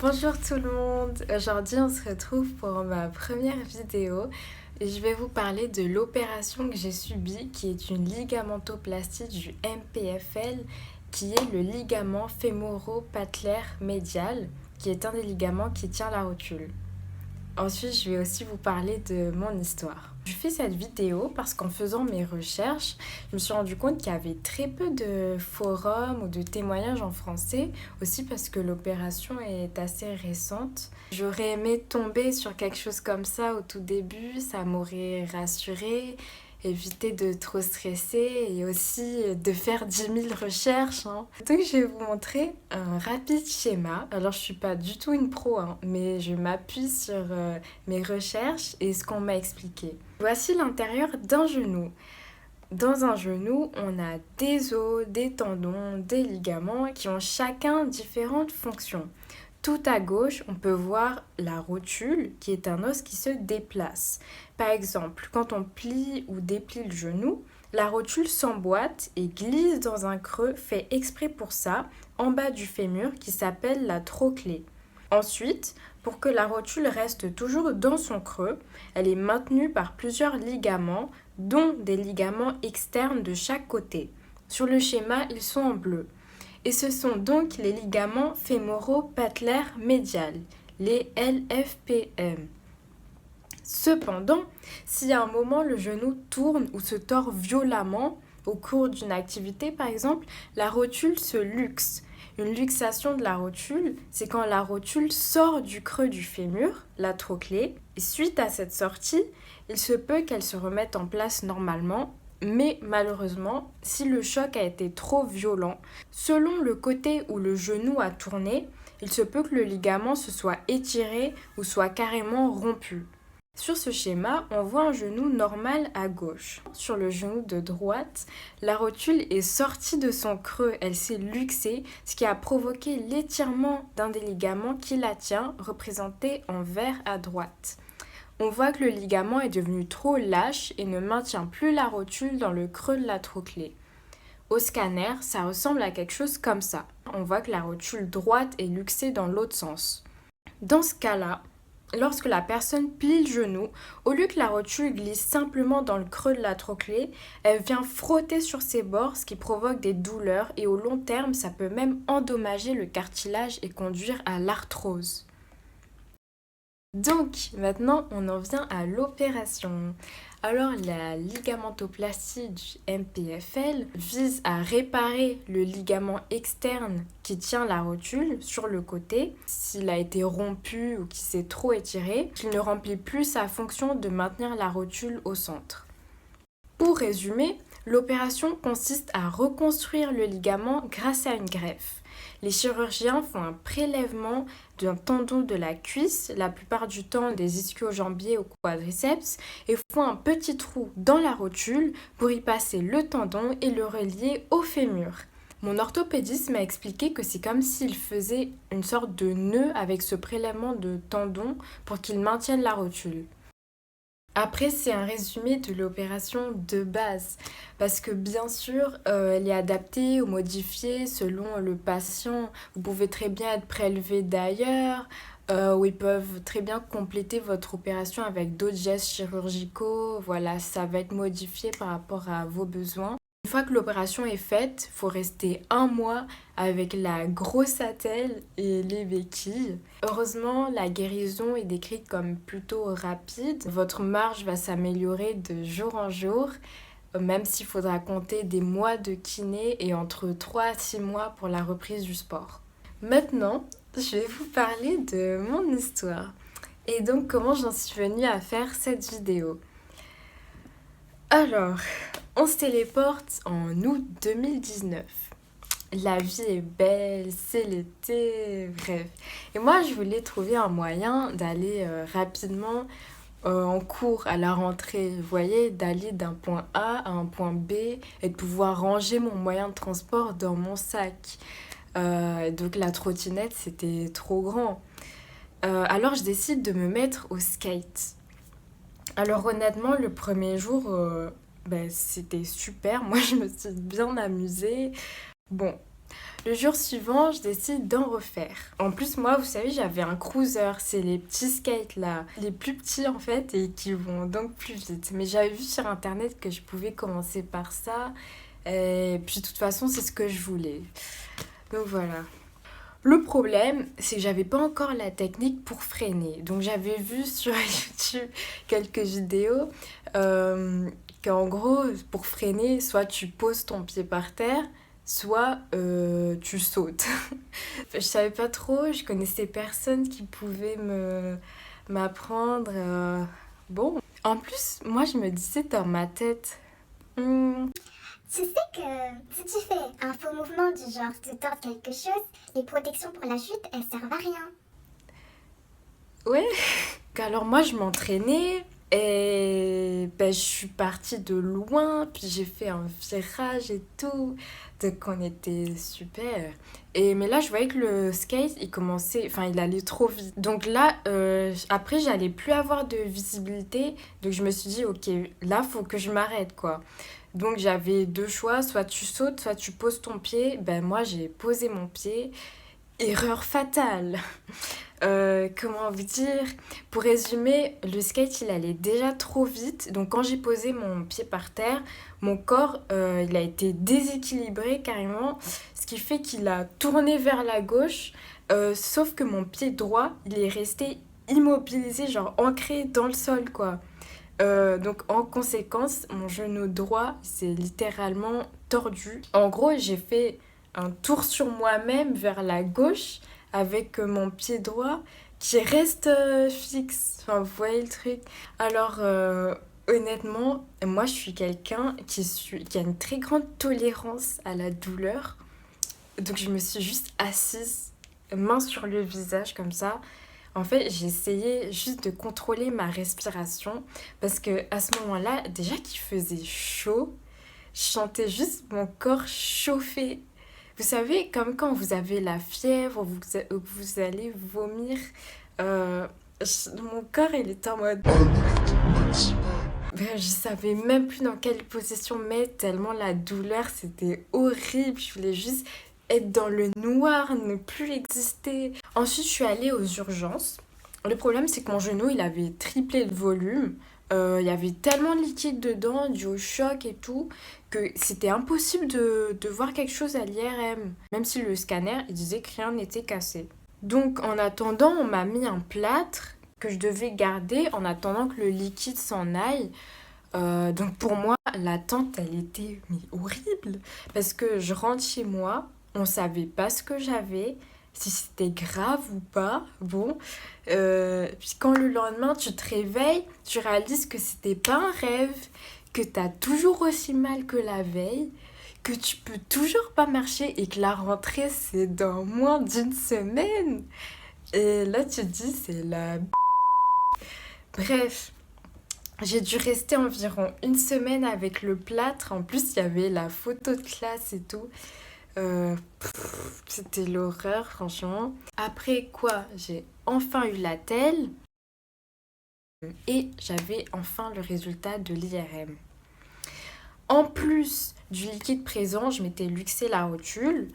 Bonjour tout le monde, aujourd'hui on se retrouve pour ma première vidéo et je vais vous parler de l'opération que j'ai subie qui est une ligamentoplastie du MPFL qui est le ligament fémoro-patellaire médial qui est un des ligaments qui tient la rotule. Ensuite, je vais aussi vous parler de mon histoire. Je fais cette vidéo parce qu'en faisant mes recherches, je me suis rendu compte qu'il y avait très peu de forums ou de témoignages en français, aussi parce que l'opération est assez récente. J'aurais aimé tomber sur quelque chose comme ça au tout début, ça m'aurait rassurée, éviter de trop stresser et aussi de faire 10 000 recherches. Donc je vais vous montrer un rapide schéma. Alors je suis pas du tout une pro, mais je m'appuie sur mes recherches et ce qu'on m'a expliqué. Voici l'intérieur d'un genou. Dans un genou, on a des os, des tendons, des ligaments qui ont chacun différentes fonctions. Tout à gauche, on peut voir la rotule, qui est un os qui se déplace. Par exemple, quand on plie ou déplie le genou, la rotule s'emboîte et glisse dans un creux fait exprès pour ça, en bas du fémur, qui s'appelle la trochlée. Ensuite, pour que la rotule reste toujours dans son creux, elle est maintenue par plusieurs ligaments, dont des ligaments externes de chaque côté. Sur le schéma, ils sont en bleu. Et ce sont donc les ligaments fémoro-patellaires médial, les LFPM. Cependant, si à un moment le genou tourne ou se tord violemment au cours d'une activité par exemple, la rotule se luxe. Une luxation de la rotule, c'est quand la rotule sort du creux du fémur, la trochlée, et suite à cette sortie, il se peut qu'elle se remette en place normalement, mais malheureusement, si le choc a été trop violent, selon le côté où le genou a tourné, il se peut que le ligament se soit étiré ou soit carrément rompu. Sur ce schéma, on voit un genou normal à gauche. Sur le genou de droite, la rotule est sortie de son creux, elle s'est luxée, ce qui a provoqué l'étirement d'un des ligaments qui la tient, représenté en vert à droite. On voit que le ligament est devenu trop lâche et ne maintient plus la rotule dans le creux de la trochlée. Au scanner, ça ressemble à quelque chose comme ça. On voit que la rotule droite est luxée dans l'autre sens. Dans ce cas-là, lorsque la personne plie le genou, au lieu que la rotule glisse simplement dans le creux de la trochlée, elle vient frotter sur ses bords, ce qui provoque des douleurs et au long terme, ça peut même endommager le cartilage et conduire à l'arthrose. Donc, maintenant, on en vient à l'opération. Alors, la ligamentoplastie du MPFL vise à réparer le ligament externe qui tient la rotule sur le côté, s'il a été rompu ou qui s'est trop étiré, qu'il ne remplit plus sa fonction de maintenir la rotule au centre. Pour résumer, l'opération consiste à reconstruire le ligament grâce à une greffe. Les chirurgiens font un prélèvement d'un tendon de la cuisse, la plupart du temps des ischio-jambiers ou quadriceps, et font un petit trou dans la rotule pour y passer le tendon et le relier au fémur. Mon orthopédiste m'a expliqué que c'est comme s'il faisait une sorte de nœud avec ce prélèvement de tendon pour qu'il maintienne la rotule. Après, c'est un résumé de l'opération de base, parce que bien sûr, elle est adaptée ou modifiée selon le patient. Vous pouvez très bien être prélevé d'ailleurs, ou ils peuvent très bien compléter votre opération avec d'autres gestes chirurgicaux. Voilà, ça va être modifié par rapport à vos besoins. Une fois que l'opération est faite, il faut rester 1 mois avec la grosse attelle et les béquilles. Heureusement, la guérison est décrite comme plutôt rapide. Votre marche va s'améliorer de jour en jour, même s'il faudra compter des mois de kiné et entre 3 à 6 mois pour la reprise du sport. Maintenant, je vais vous parler de mon histoire et donc comment j'en suis venue à faire cette vidéo. Alors, on se téléporte en août 2019. La vie est belle, c'est l'été, bref. Et moi, je voulais trouver un moyen d'aller rapidement en cours à la rentrée. Vous voyez, d'aller d'un point A à un point B et de pouvoir ranger mon moyen de transport dans mon sac. Donc la trottinette, c'était trop grand. Alors, je décide de me mettre au skate. Alors honnêtement, le premier jour, c'était super. Moi, je me suis bien amusée. Bon, Le jour suivant, je décide d'en refaire. En plus, moi, vous savez, j'avais un cruiser. C'est les petits skates là, les plus petits en fait et qui vont donc plus vite. Mais j'avais vu sur internet que je pouvais commencer par ça. Et puis de toute façon, c'est ce que je voulais. Donc voilà. Le problème, c'est que j'avais pas encore la technique pour freiner. Donc j'avais vu sur YouTube quelques vidéos qu'en gros, pour freiner, soit tu poses ton pied par terre, soit tu sautes. Je savais pas trop, je connaissais personne qui pouvait m'apprendre. Bon, en plus, moi je me disais dans ma tête, hmm, Tu sais que si tu fais un faux mouvement du genre te tordre quelque chose, les protections pour la chute, elles servent à rien. ouais. Alors moi je m'entraînais et ben, je suis partie de loin, puis j'ai fait un virage et tout. Donc on était super. Mais là je voyais que le skate il commençait, enfin il allait trop vite. Donc là après j'allais plus avoir de visibilité. Donc je me suis dit ok là faut que je m'arrête quoi. Donc j'avais deux choix, soit tu sautes, soit tu poses ton pied. Ben moi j'ai posé mon pied. Erreur fatale. Comment vous dire? Pour résumer, le skate il allait déjà trop vite. Donc quand j'ai posé mon pied par terre, mon corps il a été déséquilibré carrément. Ce qui fait qu'il a tourné vers la gauche. Sauf que mon pied droit il est resté immobilisé, genre ancré dans le sol quoi. Donc en conséquence, mon genou droit s'est littéralement tordu. En gros, j'ai fait un tour sur moi-même vers la gauche avec mon pied droit qui reste fixe. Enfin, vous voyez le truc. Alors, honnêtement, moi, je suis quelqu'un qui a une très grande tolérance à la douleur. Donc, je me suis juste assise, main sur le visage comme ça. En fait, j'ai essayé juste de contrôler ma respiration parce que à ce moment-là, déjà qu'il faisait chaud, je sentais juste mon corps chauffer. Vous savez, comme quand vous avez la fièvre, vous allez vomir, mon corps il était en mode... Ben, je savais même plus dans quelle position mettre tellement la douleur c'était horrible. Je voulais juste être dans le noir, ne plus exister. Ensuite, je suis allée aux urgences. Le problème, c'est que mon genou, il avait triplé de volume. Il y avait tellement de liquide dedans, dû au choc et tout, que c'était impossible de voir quelque chose à l'IRM. Même si le scanner, il disait que rien n'était cassé. Donc, en attendant, on m'a mis un plâtre que je devais garder en attendant que le liquide s'en aille. Donc pour moi, l'attente, elle était mais horrible. Parce que je rentre chez moi, on savait pas ce que j'avais, si c'était grave ou pas. Bon, puis quand le lendemain tu te réveilles, tu réalises que c'était pas un rêve, que t'as toujours aussi mal que la veille, que tu peux toujours pas marcher et que la rentrée c'est dans moins d'une semaine. Et là tu te dis c'est la... Bref. J'ai dû rester environ une semaine avec le plâtre. En plus, il y avait la photo de classe et tout. C'était l'horreur, franchement. Après quoi, j'ai enfin eu la telle et j'avais enfin le résultat de l'IRM. En plus du liquide présent, je m'étais luxé la rotule,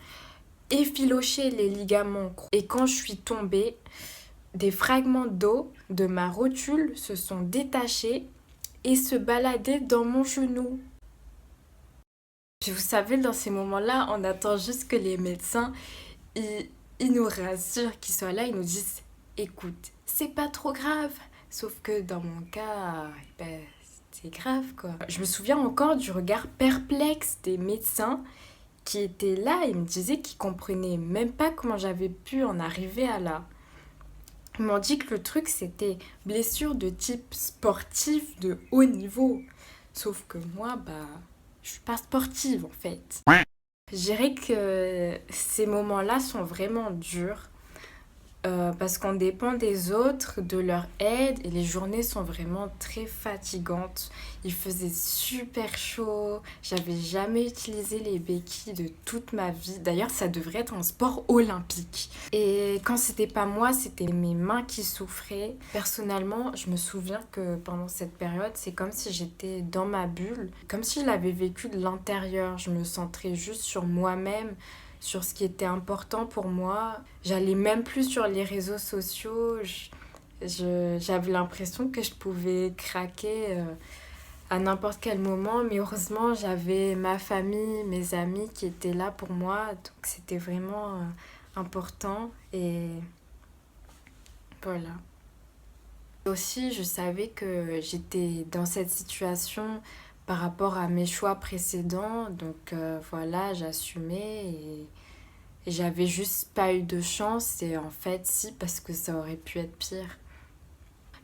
effiloché les ligaments. Et quand je suis tombée, des fragments d'eau de ma rotule se sont détachés et se baladaient dans mon genou. Puis vous savez, dans ces moments-là, on attend juste que les médecins, ils nous rassurent, qu'ils soient là, ils nous disent écoute, c'est pas trop grave. Sauf que dans mon cas, ben, c'est grave quoi. Je me souviens encore du regard perplexe des médecins qui étaient là et me disaient qu'ils comprenaient même pas comment j'avais pu en arriver à là. Ils m'ont dit que le truc c'était blessure de type sportif de haut niveau. Sauf que moi, bah, je suis pas sportive en fait. Je dirais que ces moments-là sont vraiment durs parce qu'on dépend des autres, de leur aide et les journées sont vraiment très fatigantes. Il faisait super chaud, j'avais jamais utilisé les béquilles de toute ma vie. D'ailleurs, ça devrait être un sport olympique. Et quand c'était pas moi, c'était mes mains qui souffraient. Personnellement, je me souviens que pendant cette période, c'est comme si j'étais dans ma bulle, comme si je l'avais vécu de l'intérieur. Je me centrais juste sur moi-même, sur ce qui était important pour moi. J'allais même plus sur les réseaux sociaux. J'avais l'impression que je pouvais craquer à n'importe quel moment, mais heureusement, j'avais ma famille, mes amis qui étaient là pour moi, donc c'était vraiment important et voilà. Aussi, je savais que j'étais dans cette situation par rapport à mes choix précédents, donc voilà, j'assumais et j'avais juste pas eu de chance et en fait, si, parce que ça aurait pu être pire.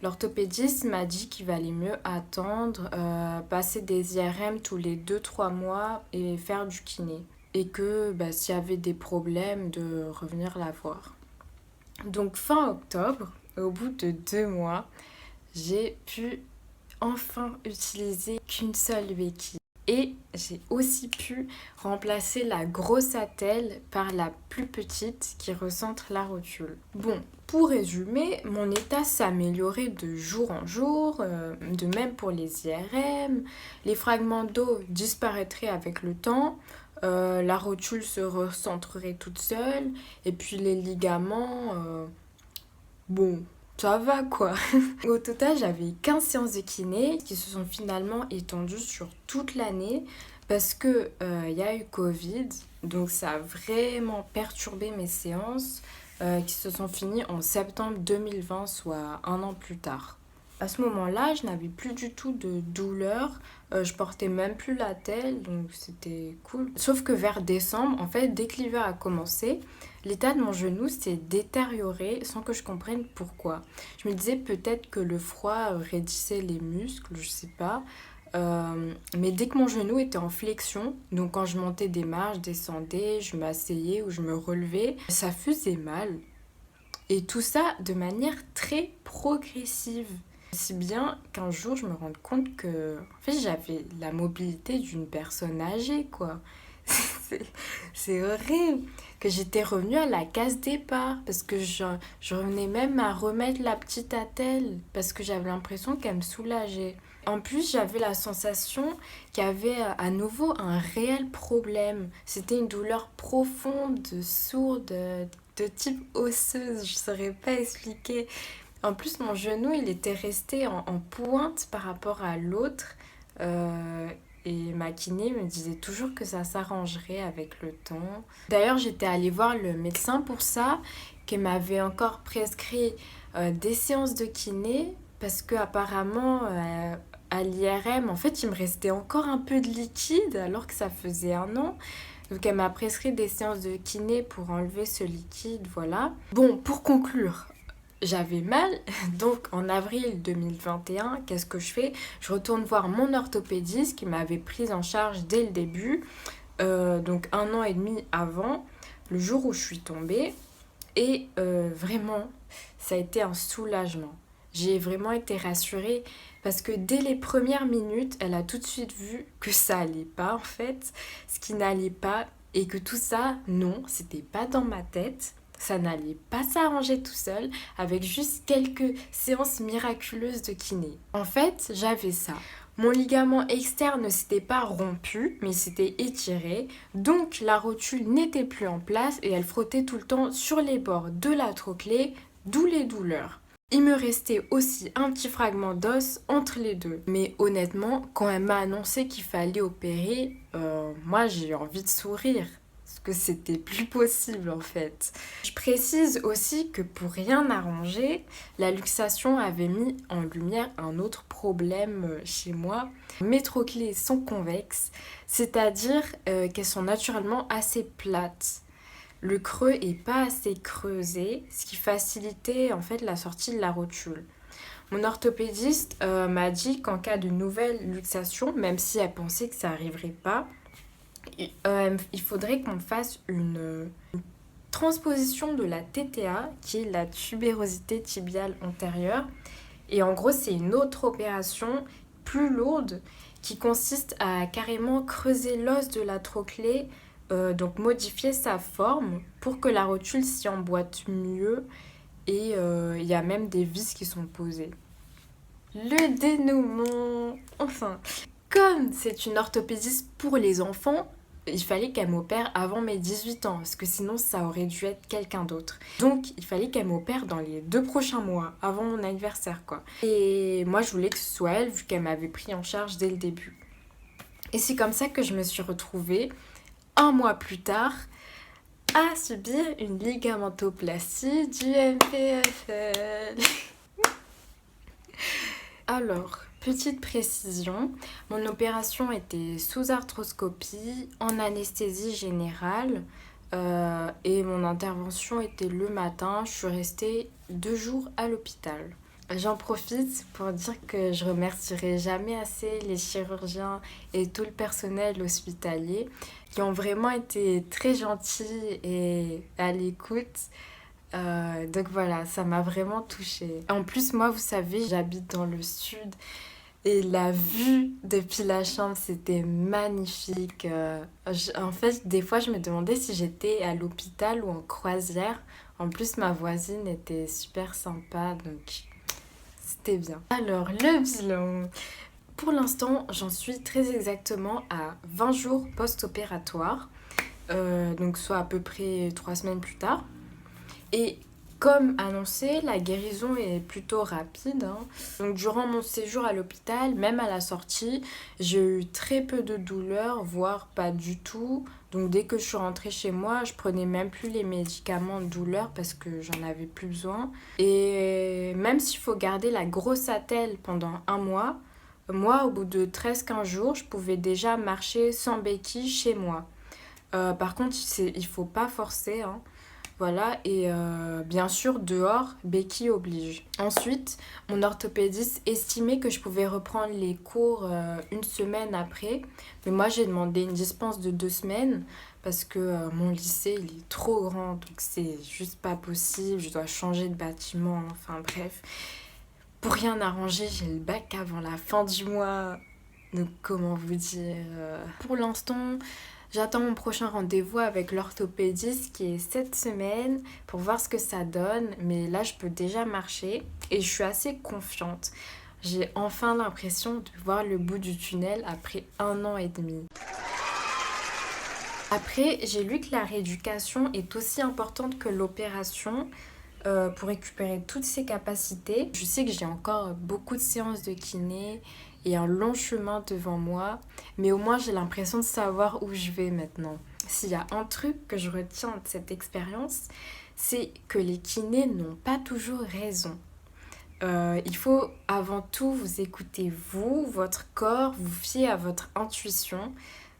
L'orthopédiste m'a dit qu'il valait mieux attendre, passer des IRM tous les 2 3 mois et faire du kiné. Et que s'il y avait des problèmes, de revenir la voir. Donc fin octobre, au bout de 2 mois, j'ai pu enfin utiliser qu'une seule béquille. Et j'ai aussi pu remplacer la grosse attelle par la plus petite qui recentre la rotule. Bon, pour résumer, mon état s'améliorait de jour en jour, de même pour les IRM, les fragments d'eau disparaîtraient avec le temps, la rotule se recentrerait toute seule, et puis les ligaments, bon, ça va quoi. Au total, j'avais 15 séances de kiné qui se sont finalement étendues sur toute l'année parce que y a eu Covid, donc ça a vraiment perturbé mes séances qui se sont finies en septembre 2020, soit un an plus tard. À ce moment-là, je n'avais plus du tout de douleur, je portais même plus la telle, donc c'était cool. Sauf que vers décembre, en fait, dès que l'hiver a commencé, l'état de mon genou s'est détérioré sans que je comprenne pourquoi. Je me disais peut-être que le froid raidissait les muscles, je sais pas. Mais dès que mon genou était en flexion, donc quand je montais des marches, descendais, je m'asseyais ou je me relevais, ça faisait mal. Et tout ça de manière très progressive. Si bien qu'un jour, je me rends compte que en fait, j'avais la mobilité d'une personne âgée, quoi. C'est c'est horrible. Que j'étais revenue à la case départ. Parce que je revenais même à remettre la petite attelle. Parce que j'avais l'impression qu'elle me soulageait. En plus, j'avais la sensation qu'il y avait à nouveau un réel problème. C'était une douleur profonde, sourde, de type osseuse. Je ne saurais pas expliquer. En plus, mon genou, il était resté en pointe par rapport à l'autre. Et ma kiné me disait toujours que ça s'arrangerait avec le temps. D'ailleurs, j'étais allée voir le médecin pour ça, qui m'avait encore prescrit des séances de kiné, parce que apparemment à l'IRM, en fait, il me restait encore un peu de liquide, alors que ça faisait un an. Donc elle m'a prescrit des séances de kiné pour enlever ce liquide, voilà. Bon, pour conclure, j'avais mal, donc en avril 2021, qu'est-ce que je fais? Je retourne voir mon orthopédiste qui m'avait prise en charge dès le début, donc 1 an et demi avant, le jour où je suis tombée. Et vraiment, ça a été un soulagement. J'ai vraiment été rassurée parce que dès les premières minutes, elle a tout de suite vu que ça allait pas en fait, ce qui n'allait pas et que tout ça, non, c'était pas dans ma tête. Ça n'allait pas s'arranger tout seul avec juste quelques séances miraculeuses de kiné. En fait, j'avais ça. Mon ligament externe ne s'était pas rompu, mais il s'était étiré. Donc la rotule n'était plus en place et elle frottait tout le temps sur les bords de la trochlée, d'où les douleurs. Il me restait aussi un petit fragment d'os entre les deux. Mais honnêtement, quand elle m'a annoncé qu'il fallait opérer, moi j'ai eu envie de sourire. Parce que c'était plus possible en fait. Je précise aussi que pour rien arranger, la luxation avait mis en lumière un autre problème chez moi. Mes trochlées sont convexes, c'est-à-dire qu'elles sont naturellement assez plates. Le creux est pas assez creusé, ce qui facilitait en fait la sortie de la rotule. Mon orthopédiste m'a dit qu'en cas de nouvelle luxation, même si elle pensait que ça n'arriverait pas, il faudrait qu'on fasse une transposition de la TTA, qui est la tubérosité tibiale antérieure. Et en gros, c'est une autre opération plus lourde qui consiste à carrément creuser l'os de la trochlée, donc modifier sa forme pour que la rotule s'y emboîte mieux. Et il y a même des vis qui sont posées. Le dénouement, enfin, comme c'est une orthopédiste pour les enfants, il fallait qu'elle m'opère avant mes 18 ans, parce que sinon ça aurait dû être quelqu'un d'autre. Donc il fallait qu'elle m'opère dans les 2 prochains mois, avant mon anniversaire quoi. Et moi je voulais que ce soit elle, vu qu'elle m'avait pris en charge dès le début. Et c'est comme ça que je me suis retrouvée, un mois plus tard, à subir une ligamentoplastie du MPFL. Alors, petite précision, mon opération était sous arthroscopie, en anesthésie générale, et mon intervention était le matin. Je suis restée 2 jours à l'hôpital. J'en profite pour dire que je remercierai jamais assez les chirurgiens et tout le personnel hospitalier qui ont vraiment été très gentils et à l'écoute. Donc voilà, ça m'a vraiment touchée. En plus, moi, vous savez, j'habite dans le sud et la vue depuis la chambre, c'était magnifique. En fait, des fois, je me demandais si j'étais à l'hôpital ou en croisière. En plus, ma voisine était super sympa, donc c'était bien. Alors, le bilan. Pour l'instant, j'en suis très exactement à 20 jours post-opératoire, donc soit à peu près 3 semaines plus tard. Et comme annoncé, la guérison est plutôt rapide, hein. Donc durant mon séjour à l'hôpital, même à la sortie, j'ai eu très peu de douleurs, voire pas du tout. Donc dès que je suis rentrée chez moi, je prenais même plus les médicaments de douleur parce que j'en avais plus besoin. Et même s'il faut garder la grosse attelle pendant un mois, moi, au bout de 13-15 jours, je pouvais déjà marcher sans béquille chez moi. Par contre, il faut pas forcer, hein. Voilà, et bien sûr, dehors, béquille oblige. Ensuite, mon orthopédiste estimait que je pouvais reprendre les cours 1 semaine après. Mais moi, j'ai demandé une dispense de 2 semaines parce que mon lycée, il est trop grand. Donc, c'est juste pas possible. Je dois changer de bâtiment. Enfin, bref. Pour rien arranger, j'ai le bac avant la fin du mois. Donc, comment vous dire Pour l'instant, j'attends mon prochain rendez-vous avec l'orthopédiste qui est cette semaine pour voir ce que ça donne. Mais là, je peux déjà marcher et je suis assez confiante. J'ai enfin l'impression de voir le bout du tunnel après 1 an et demi. Après, j'ai lu que la rééducation est aussi importante que l'opération pour récupérer toutes ses capacités. Je sais que j'ai encore beaucoup de séances de kiné et un long chemin devant moi, mais au moins j'ai l'impression de savoir où je vais maintenant. S'il y a un truc que je retiens de cette expérience, c'est que les kinés n'ont pas toujours raison. Il faut avant tout vous écouter vous, votre corps, vous fier à votre intuition.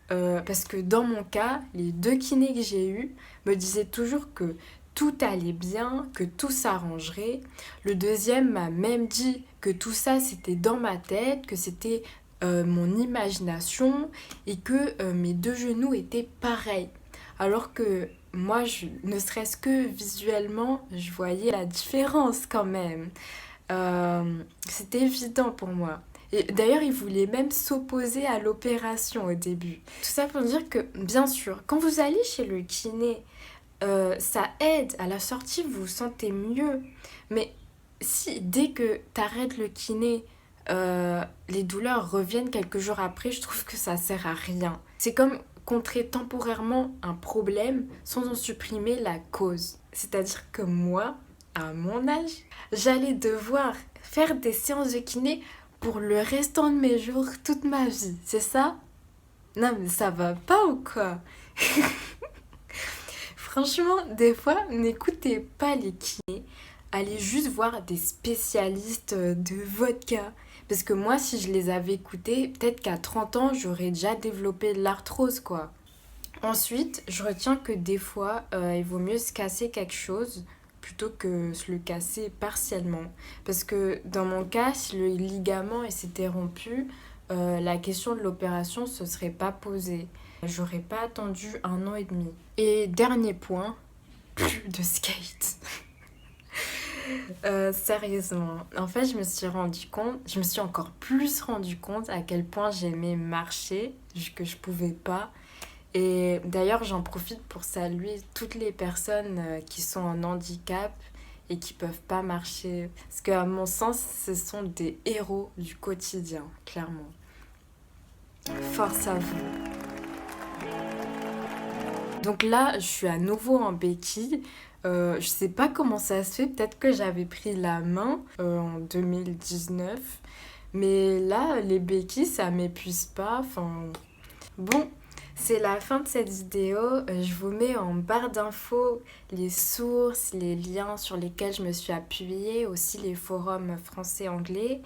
Parce que dans mon cas, les 2 kinés que j'ai eus me disaient toujours que tout allait bien, que tout s'arrangerait. Le deuxième m'a même dit que tout ça c'était dans ma tête, que c'était mon imagination et que mes 2 genoux étaient pareils. Alors que moi, ne serait-ce que visuellement, je voyais la différence quand même. C'était évident pour moi. Et d'ailleurs, il voulait même s'opposer à l'opération au début. Tout ça pour dire que, bien sûr, quand vous allez chez le kiné, ça aide. À la sortie, vous vous sentez mieux. Mais si dès que t'arrêtes le kiné, les douleurs reviennent quelques jours après, je trouve que ça sert à rien. C'est comme contrer temporairement un problème sans en supprimer la cause. C'est-à-dire que moi, à mon âge, j'allais devoir faire des séances de kiné pour le restant de mes jours, toute ma vie. C'est ça? Non, mais ça va pas ou quoi? Franchement, des fois, n'écoutez pas les kinés. Allez juste voir des spécialistes de vodka. Parce que moi, si je les avais écoutés, peut-être qu'à 30 ans, j'aurais déjà développé de l'arthrose, quoi. Ensuite, je retiens que des fois, il vaut mieux se casser quelque chose plutôt que se le casser partiellement. Parce que dans mon cas, si le ligament s'était rompu, la question de l'opération ne se serait pas posée. J'aurais pas attendu 1 an et demi. Et dernier point, plus de skate. Sérieusement, en fait, je me suis encore plus rendu compte à quel point j'aimais marcher, vu que je pouvais pas. Et d'ailleurs, j'en profite pour saluer toutes les personnes qui sont en handicap et qui peuvent pas marcher. Parce qu'à mon sens, ce sont des héros du quotidien, clairement. Force à vous. Donc là, je suis à nouveau en béquille. Je sais pas comment ça se fait, peut-être que j'avais pris la main en 2019. Mais là, les béquilles, ça m'épuise pas. Enfin, bon, c'est la fin de cette vidéo. Je vous mets en barre d'infos les sources, les liens sur lesquels je me suis appuyée, aussi les forums français-anglais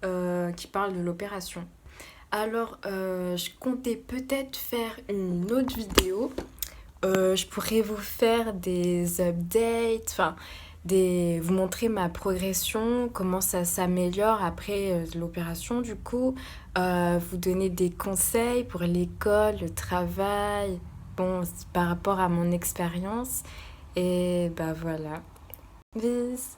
qui parlent de l'opération. Alors, je comptais peut-être faire une autre vidéo. Je pourrais vous faire des updates, enfin, vous montrer ma progression, comment ça s'améliore après l'opération du coup, vous donner des conseils pour l'école, le travail, bon, par rapport à mon expérience. Et bah voilà. Bis!